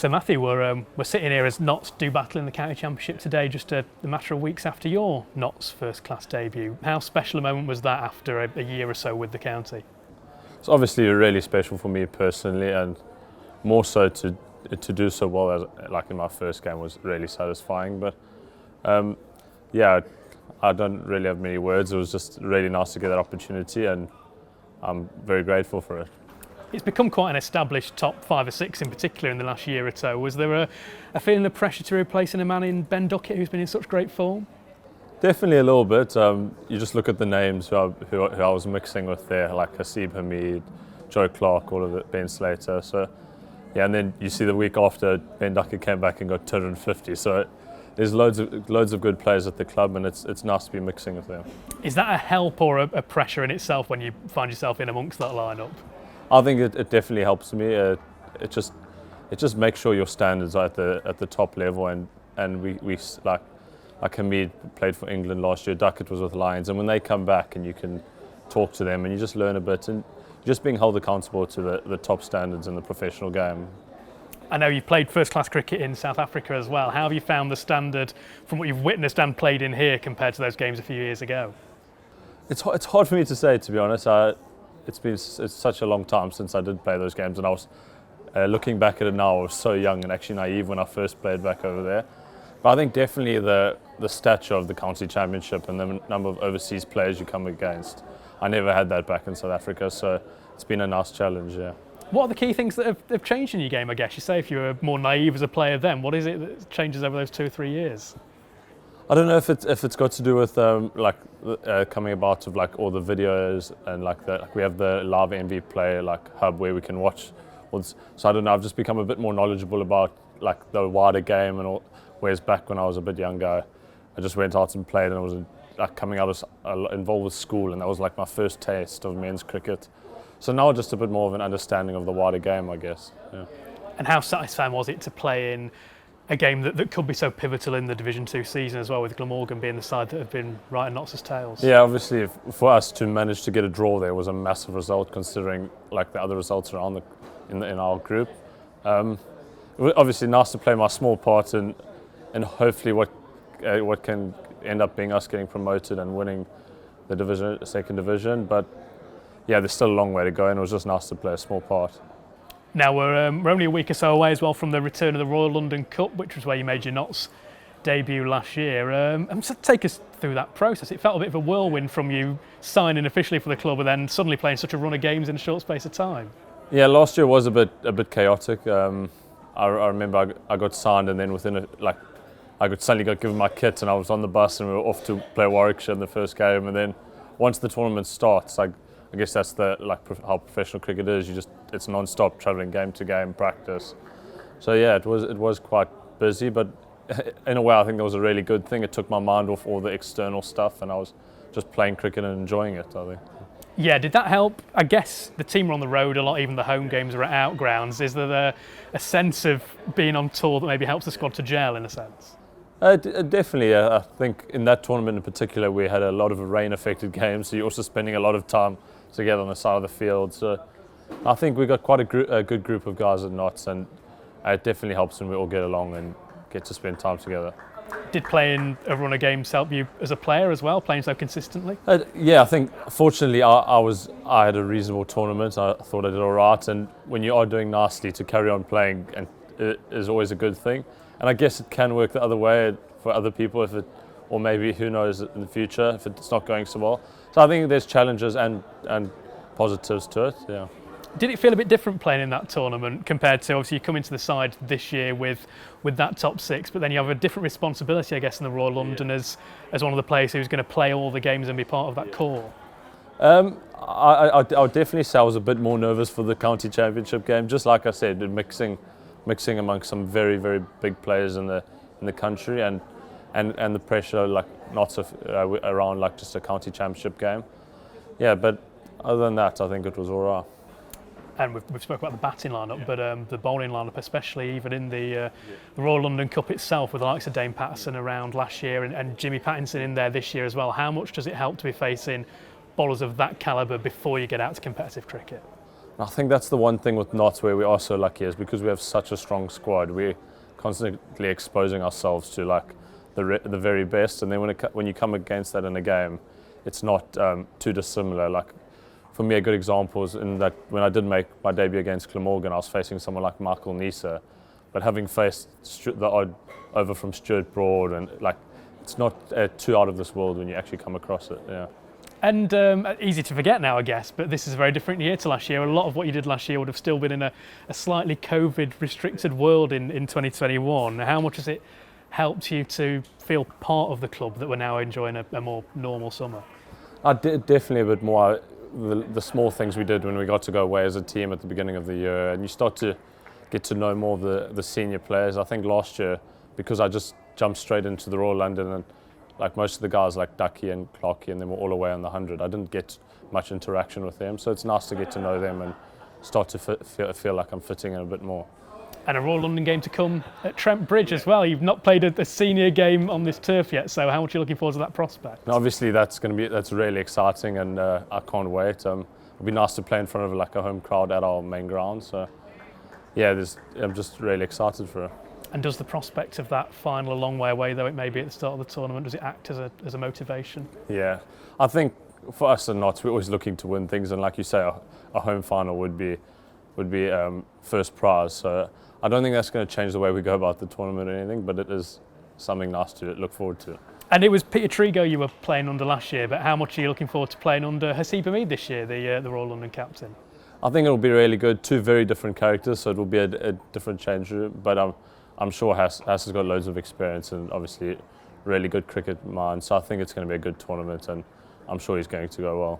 So Matthew, we're sitting here as Notts do battle in the county championship today, just a matter of weeks after your Notts first class debut. How special a moment was that after a year or so with the county? It's obviously really special for me personally, and more so to do so well as like in my first game was really satisfying. But yeah, I don't really have many words. It was just really nice to get that opportunity, and I'm very grateful for it. It's become quite an established top 5 or 6 in particular in the last year or so. Was there a feeling of pressure to replacing a man in Ben Duckett who's been in such great form? Definitely a little bit. You just look at the names who I was mixing with there, like Hasib Hamid, Joe Clark, all of it, Ben Slater. So yeah, and then you see the week after Ben Duckett came back and got 250. So there's loads of good players at the club, and it's nice to be mixing with them. Is that a help or a pressure in itself when you find yourself in amongst that lineup? I think it definitely helps me. It just makes sure your standards are at the top level, and we like Hamid played for England last year. Duckett was with Lions, and when they come back and you can talk to them and you just learn a bit, and just being held accountable to the top standards in the professional game. I know you've played first-class cricket in South Africa as well. How have you found the standard from what you've witnessed and played in here compared to those games a few years ago? It's hard for me to say, to be honest. It's such a long time since I did play those games, and I was looking back at it now, I was so young and actually naive when I first played back over there. But I think definitely the stature of the county championship and the number of overseas players you come against, I never had that back in South Africa, so it's been a nice challenge, yeah. What are the key things that have changed in your game, I guess? You say if you were more naive as a player then, what is it that changes over those 2 or 3 years? I don't know if it's got to do with coming about of like all the videos and like we have the live MV Play like hub where we can watch. So I don't know. I've just become a bit more knowledgeable about like the wider game and all. Whereas back when I was a bit younger, I just went out and played, and I was like coming out of involved with school, and that was like my first taste of men's cricket. So now just a bit more of an understanding of the wider game, I guess. Yeah. And how satisfying was it to play in a game that could be so pivotal in the Division 2 season as well, with Glamorgan being the side that have been right in Notts' tails? Yeah, obviously for us to manage to get a draw there was a massive result, considering like the other results around in our group. It was obviously nice to play my small part and hopefully what can end up being us getting promoted and winning the second division. But yeah, there's still a long way to go, and it was just nice to play a small part. Now we're only a week or so away as well from the return of the Royal London Cup, which was where you made your Notts debut last year. So take us through that process. It felt a bit of a whirlwind from you signing officially for the club and then suddenly playing such a run of games in a short space of time. Yeah, last year was a bit chaotic. I remember I got signed, and then suddenly got given my kit, and I was on the bus and we were off to play Warwickshire in the first game. And then once the tournament starts, I guess that's how professional cricket is. It's non-stop travelling game to game practice. So yeah, it was quite busy, but in a way I think that was a really good thing. It took my mind off all the external stuff, and I was just playing cricket and enjoying it, I think. Yeah, did that help? I guess the team were on the road a lot, even the home games were at out grounds. Is there a sense of being on tour that maybe helps the squad to gel in a sense? Definitely. I think in that tournament in particular we had a lot of rain-affected games, so you're also spending a lot of time together on the side of the field. So I think we got quite a good group of guys at Notts, and it definitely helps when we all get along and get to spend time together. Did playing a run of games help you as a player as well, playing so consistently? Yeah, I think fortunately I had a reasonable tournament. I thought I did all right, and when you are doing nicely, to carry on playing and it is always a good thing. And I guess it can work the other way for other people or maybe who knows in the future if it's not going so well. So I think there's challenges and positives to it. Yeah. Did it feel a bit different playing in that tournament compared to, obviously you come into the side this year with that top 6, but then you have a different responsibility, I guess, in the Royal London as one of the players who's going to play all the games and be part of that core? I would definitely say I was a bit more nervous for the county championship game. Just like I said, mixing amongst some very, very big players in the country, and the pressure around like just a county championship game. Yeah, but other than that, I think it was all right. And we've spoken about the batting lineup, but the bowling lineup, especially even in the Royal London Cup itself, with the likes of Dane Patterson around last year and Jimmy Pattinson in there this year as well. How much does it help to be facing bowlers of that calibre before you get out to competitive cricket? I think that's the one thing with Notts where we are so lucky is because we have such a strong squad. We're constantly exposing ourselves to like the very best, and then when you come against that in a game, it's not too dissimilar. Like for me, a good example is in that when I did make my debut against Glamorgan, I was facing someone like Michael Nisa, but having faced the odd over from Stuart Broad, and like it's not too out of this world when you actually come across it. Yeah. And easy to forget now, I guess, but this is a very different year to last year. A lot of what you did last year would have still been in a slightly COVID-restricted world in 2021. How much has it helped you to feel part of the club that we're now enjoying a more normal summer? I did definitely a bit more. The small things we did when we got to go away as a team at the beginning of the year, and you start to get to know more of the senior players. I think last year, because I just jumped straight into the Royal London, and like most of the guys like Ducky and Clarkie and them were all away on the 100, I didn't get much interaction with them, so it's nice to get to know them and start to feel like I'm fitting in a bit more. And a Royal London game to come at Trent Bridge as well. You've not played a senior game on this turf yet, so how much are you looking forward to that prospect? And obviously that's really exciting, and I can't wait. It'll be nice to play in front of like a home crowd at our main ground, so yeah, I'm just really excited for it. And does the prospect of that final, a long way away though it may be at the start of the tournament, does it act as a motivation? Yeah, I think for us and Notts, we're always looking to win things, and like you say, a home final would be first prize. So I don't think that's going to change the way we go about the tournament or anything, but it is something nice to look forward to. And it was Peter Trigo you were playing under last year, but how much are you looking forward to playing under Hasib Hamid this year, the Royal London captain? I think it'll be really good. Two very different characters, so it will be a different change room, but I'm sure Hass has got loads of experience and obviously really good cricket mind, so I think it's going to be a good tournament, and I'm sure he's going to go well.